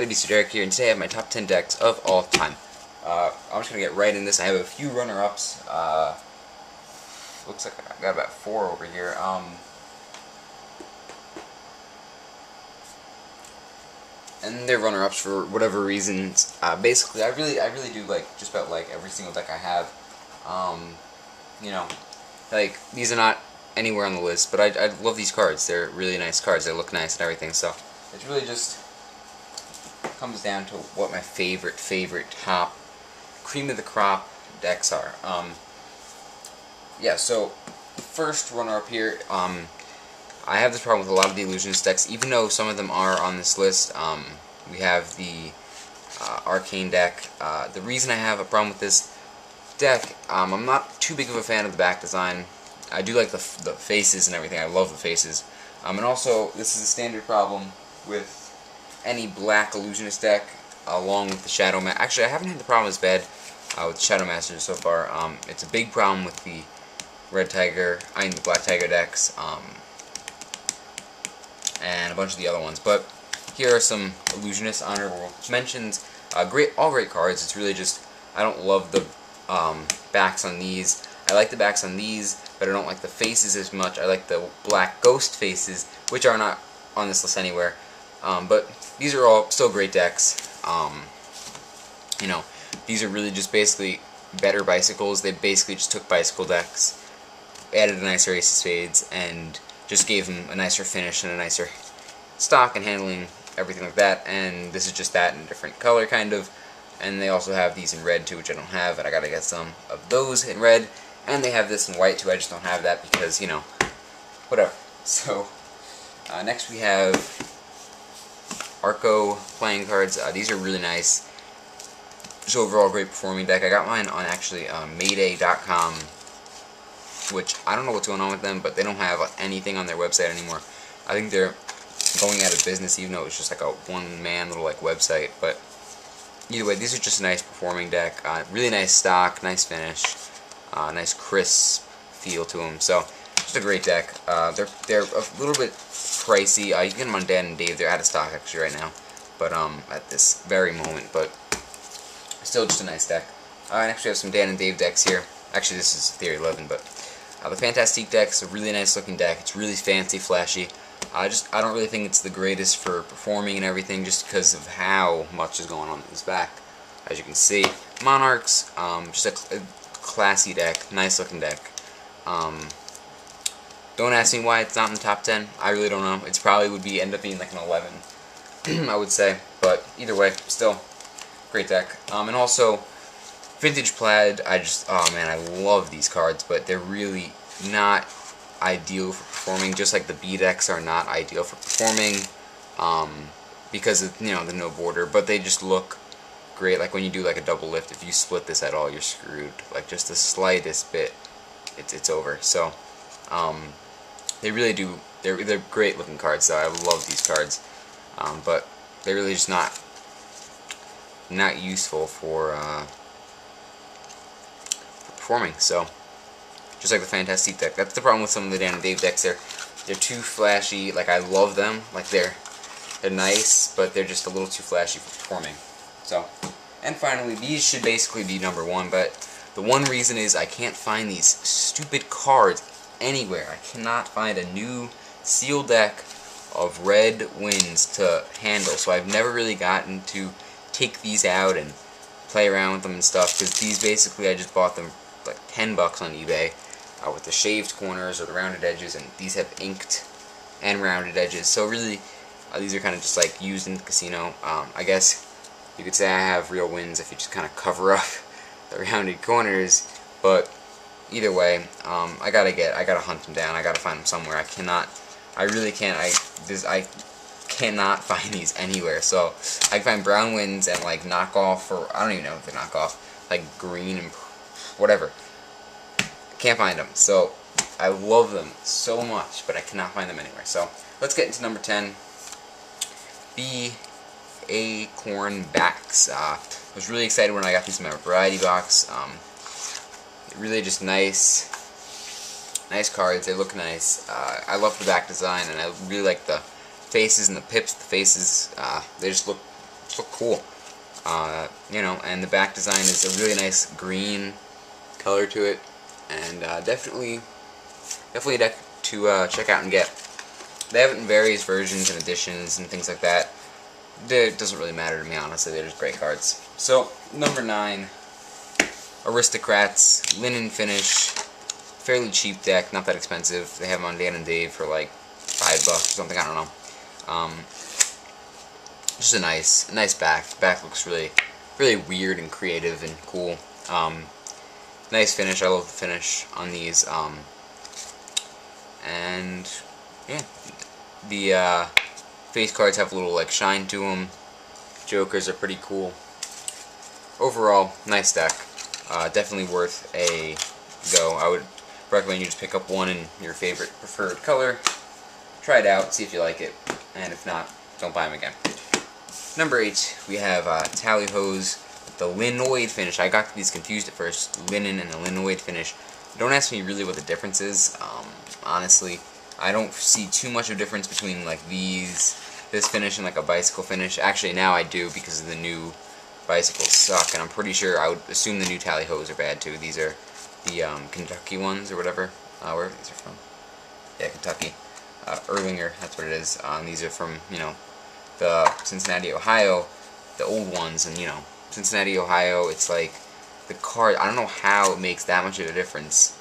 everybody, Beast Derek here, and today I have my top 10 decks of all time. I'm just going to get right in this. I have a few runner-ups. Looks like I got about 4 over here. And they're runner-ups for whatever reasons. Basically, I really do like just about like every single deck I have. You know, like these are not anywhere on the list, but I love these cards. They're really nice cards. They look nice and everything. So it's really just comes down to what my favorite top cream of the crop decks are. Yeah, so first runner up here, I have this problem with a lot of the Illusionist decks, even though some of them are on this list. We have the Arcane deck. The reason I have a problem with this deck, I'm not too big of a fan of the back design. I do like the faces and everything. I love the faces. And also, this is a standard problem with any black Illusionist deck, along with the Shadow Master. Actually, I haven't had the problem as bad with Shadow Masters so far. It's a big problem with the Red Tiger, the Black Tiger decks, and a bunch of the other ones. But here are some Illusionist honorable mentions. All great cards. It's really just I don't love the backs on these. I like the backs on these, but I don't like the faces as much. I like the black ghost faces, which are not on this list anywhere. But these are all still great decks. You know, these are really just basically better bicycles. They basically just took bicycle decks, added a nicer Ace of Spades, and just gave them a nicer finish and a nicer stock and handling, everything like that. And this is just that in a different color, kind of. And they also have these in red too, which I don't have, and I gotta get some of those in red. And they have this in white too. I just don't have that because, you know, whatever. So next we have Arco playing cards. These are really nice. Just overall great performing deck. I got mine on actually Mayday.com, which I don't know what's going on with them, but they don't have anything on their website anymore. I think they're going out of business, even though it's just like a one-man little like website. But either way, these are just a nice performing deck. Really nice stock, nice finish, nice crisp feel to them. So just a great deck. They're a little bit pricey. You can get them on Dan and Dave. They're out of stock actually right now, but at this very moment. But still just a nice deck. I actually have some Dan and Dave decks here. Actually, this is Theory 11, but the Fantastique deck's a really nice looking deck. It's really fancy, flashy. I don't really think it's the greatest for performing and everything, just because of how much is going on in this back. As you can see, Monarchs, just a classy deck, nice looking deck. Don't ask me why it's not in the top 10. I really don't know. It's probably would end up being like an 11, I would say. But either way, still great deck. And also Vintage Plaid. Oh man, I love these cards, but they're really not ideal for performing. Just like the B decks are not ideal for performing, because of, you know, the no border. But they just look great. Like when you do like a double lift, if you split this at all, you're screwed. Like just the slightest bit, it's over. So they really do. They're great looking cards. So I love these cards, but they're really just not useful for performing. So just like the Fantastique deck. That's the problem with some of the Dan and Dave decks. They're too flashy. Like I love them. Like they're nice, but they're just a little too flashy for performing. So, and finally, these should basically be number 1. But the one reason is I can't find these stupid cards anywhere. I cannot find a new sealed deck of Red Winds to handle. So I've never really gotten to take these out and play around with them and stuff, because these basically I just bought them like 10 bucks on eBay with the shaved corners or the rounded edges, and these have inked and rounded edges. So really, these are kind of just like used in the casino. I guess you could say I have real wins if you just kind of cover up the rounded corners. But either way, I gotta hunt them down. I gotta find them somewhere. I really can't. I cannot find these anywhere. So I can find brown wins and like knockoff, or I don't even know if they're knockoff, like green and whatever. Can't find them. So I love them so much, but I cannot find them anywhere. So let's get into number 10. The Acorn Backs. I was really excited when I got these in my variety box. Really just nice cards. They look nice. I love the back design, and I really like the faces and the pips. The faces, they just look look cool. You know, and the back design is a really nice green color to it, and definitely a deck to check out and get. They have it in various versions and editions and things like that. It doesn't really matter to me, honestly. They're just great cards. So, number 9, Aristocrats, linen finish, fairly cheap deck, not that expensive. They have them on Dan and Dave for like $5 or something, I don't know. Just a nice back. The back looks really weird and creative and cool. Nice finish. I love the finish on these. And yeah, the face cards have a little like shine to them. Jokers are pretty cool. Overall, nice deck. Definitely worth a go. I would recommend you just pick up one in your favorite preferred color. Try it out, see if you like it, and if not, don't buy them again. Number 8, we have Tally-Hos, the linoid finish. I got these confused at first, linen and the linoid finish. Don't ask me really what the difference is. Honestly, I don't see too much of a difference between like this finish and like a bicycle finish. Actually, now I do because the new bicycles suck, and I'm pretty sure I would assume the new Tally-Hos are bad too. These are the Kentucky ones or whatever. Where these are from? Yeah, Kentucky. Erlinger, that's what it is. These are from, you know, the Cincinnati, Ohio, the old ones, and you know, Cincinnati, Ohio, it's like the card, I don't know how it makes that much of a difference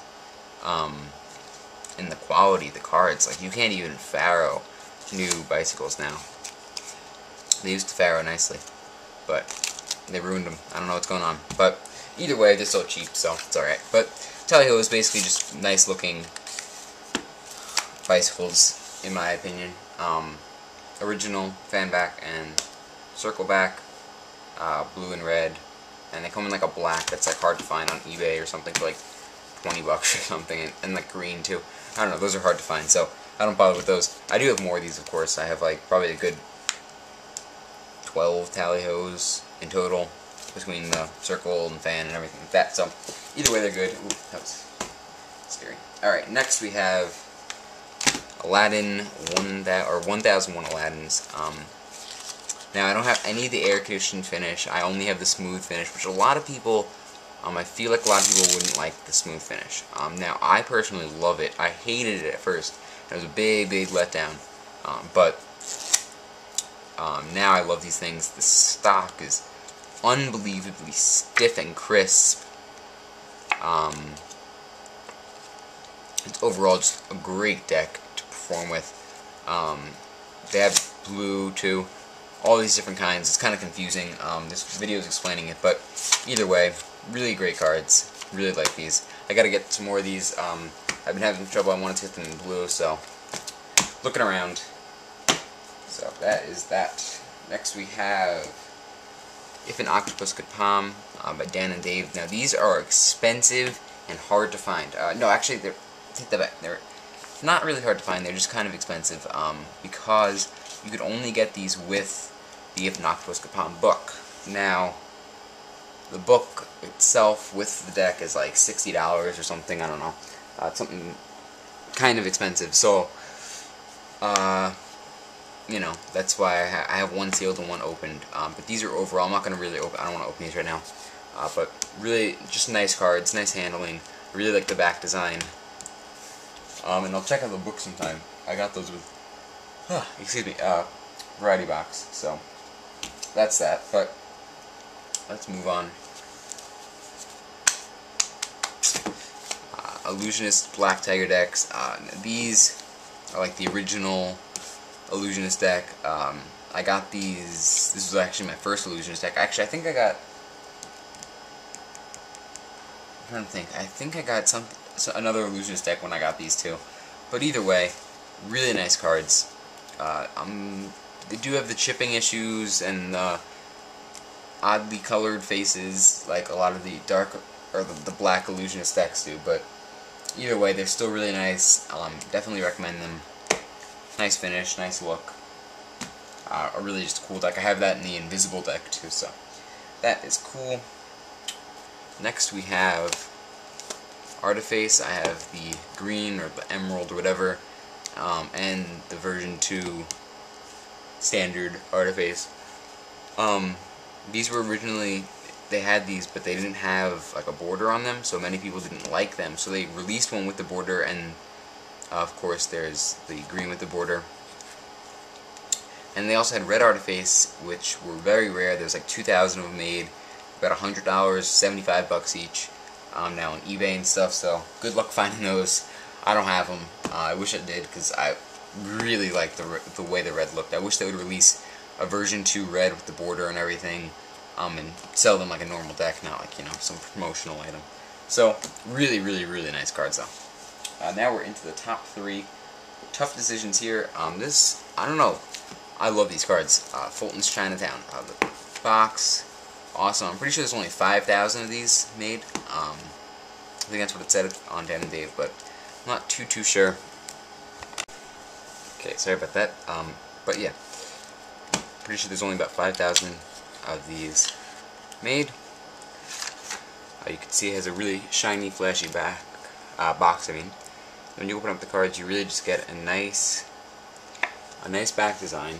in the quality of the cards. Like, you can't even Faro new bicycles now. They used to Faro nicely, but they ruined them. I don't know what's going on, but either way, they're still cheap, so it's alright. But Tally-Ho is basically just nice looking bicycles, in my opinion. Original fan back and circle back, blue and red, and they come in like a black that's like hard to find on eBay or something for like $20 or something, and like green too. I don't know, those are hard to find, so I don't bother with those. I do have more of these, of course. I have like probably a good 12 Tally-Hos in total between the circle and fan and everything like that. So either way, they're good. Ooh, that was scary. All right, next we have Aladdin 1001 Aladdins. Now I don't have any of the air conditioned finish. I only have the smooth finish, which a lot of people, I feel like a lot of people wouldn't like the smooth finish. Now I personally love it. I hated it at first. It was a big letdown. But now I love these things. The stock is unbelievably stiff and crisp. It's overall just a great deck to perform with. They have blue too, all these different kinds. It's kind of confusing. This video is explaining it, but either way, really great cards. Really like these. I gotta get some more of these. I've been having trouble. I wanted to get them in blue, so looking around. So that is that. Next we have If an Octopus Could Palm by Dan and Dave. Now these are expensive and hard to find. No, actually, take that back. They're not really hard to find. They're just kind of expensive because you could only get these with the If an Octopus Could Palm book. Now, the book itself with the deck is like $60 or something. I don't know. It's something kind of expensive. So, you know, that's why I have one sealed and one opened. But these are overall. I'm not going to really open. I don't want to open these right now. But really, just nice cards, nice handling. I really like the back design. And I'll check out the book sometime. I got those with, excuse me, Variety Box. So that's that. But let's move on. Illusionist Black Tiger decks. These are like the original Illusionist deck. I got these. This was actually my first Illusionist deck. Actually, I think I got. I'm trying to think. I think I got another Illusionist deck when I got these too. But either way, really nice cards. They do have the chipping issues and the oddly colored faces, like a lot of the dark or the black Illusionist decks do. But either way, they're still really nice. Definitely recommend them. Nice finish, nice look. A really just cool deck. I have that in the Invisible deck too, so that is cool. Next we have Artiface. I have the green or the emerald or whatever, and the version 2 standard Artiface. These were originally, they had these, but they didn't have like a border on them, so many people didn't like them. So they released one with the border, and of course there's the green with the border. And they also had red Artiface, which were very rare. There's like 2,000 of them made, about $100, $75 each. Now on eBay and stuff. So good luck finding those. I don't have them. I wish I did, because I really like the way the red looked. I wish they would release a version 2 red with the border and everything, and sell them like a normal deck, not like, you know, some promotional item. So really, really, really nice cards though. Now we're into the top 3. Tough decisions here. This, I don't know. I love these cards. Fulton's Chinatown. The box, awesome. I'm pretty sure there's only 5,000 of these made. I think that's what it said on Dan and Dave, but I'm not too sure. Okay, sorry about that. But yeah, pretty sure there's only about 5,000 of these made. You can see it has a really shiny, flashy box. I mean, when you open up the cards, you really just get a nice back design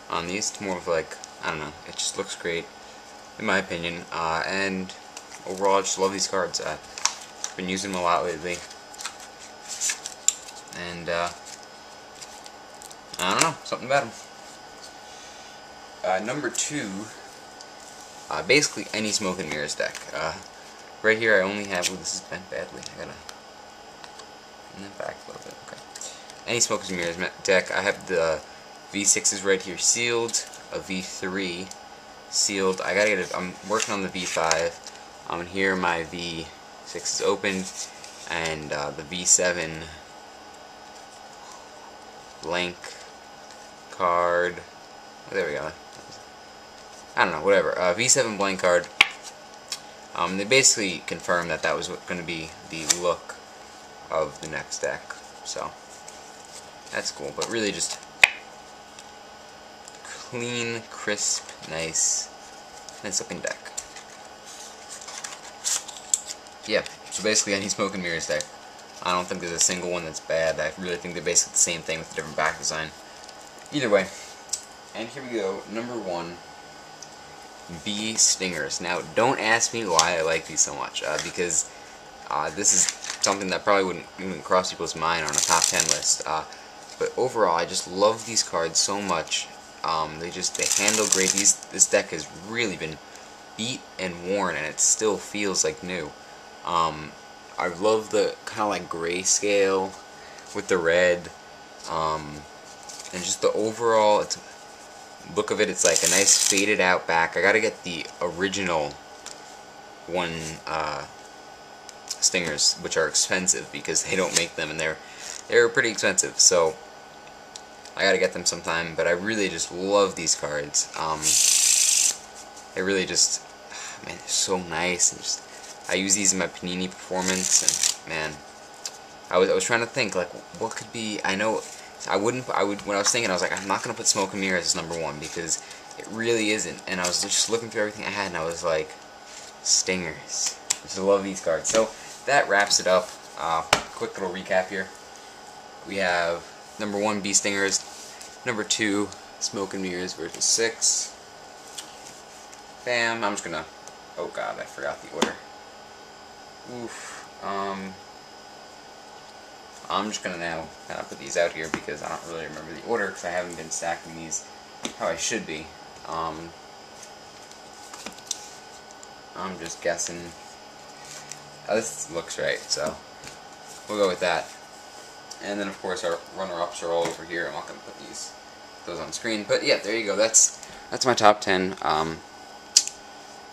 on these. It's more of like, I don't know, it just looks great in my opinion, and overall I just love these cards. I've been using them a lot lately, and I don't know, something about them. Number 2, basically any Smoke and Mirrors deck. Right here I only have, oh, this is bent badly, I gotta bring that back a little bit. Okay. Any Smoke and Mirrors deck. I have the V6s right here sealed, a V3 sealed. I gotta get I'm working on the V5. And here my V6 is opened, and the V7 blank card. Oh, there we go. I don't know, whatever. V7 blank card. They basically confirmed that that was going to be the look of the next deck. So that's cool, but really just clean, crisp, nice looking deck. Yeah, so basically any Smoke and Mirrors deck. I don't think there's a single one that's bad. I really think they're basically the same thing with a different back design. Either way. And here we go, number 1, B Stingers. Now, don't ask me why I like these so much, because this is something that probably wouldn't even cross people's mind on a top 10 list. But overall, I just love these cards so much. They handle great. This deck has really been beat and worn, and it still feels like new. I love the kind of like grayscale with the red, and just the overall look of it. It's like a nice faded out back. I gotta get the original one Stingers, which are expensive because they don't make them, and they're pretty expensive. So I gotta get them sometime. But I really just love these cards. They really just, man, they're so nice. And just, I use these in my Panini Performance, and man, I was trying to think like what could be. I know I would when I was thinking, I was like, I'm not gonna put Smoke and Mirrors as number 1 because it really isn't. And I was just looking through everything I had, and I was like, Stingers. I just love these cards. So that wraps it up. Quick little recap here. We have number 1 B Stingers, number 2 Smoke and Mirrors version 6. Bam. I'm just gonna. Oh God, I forgot the order. Oof. I'm just gonna now kind of put these out here because I don't really remember the order because I haven't been stacking these how I should be. I'm just guessing. Oh, this looks right, so we'll go with that. And then of course our runner-ups are all over here. I'm not gonna put those on screen, but yeah, there you go. That's my top 10.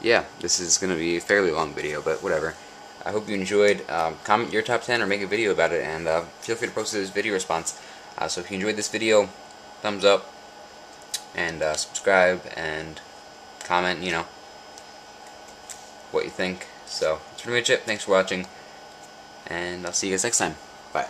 Yeah, this is gonna be a fairly long video, but whatever. I hope you enjoyed. Comment your top 10 or make a video about it, and feel free to post this video response. So if you enjoyed this video, thumbs up, and subscribe, and comment, you know, what you think. So that's pretty much it. Thanks for watching, and I'll see you guys next time. Bye.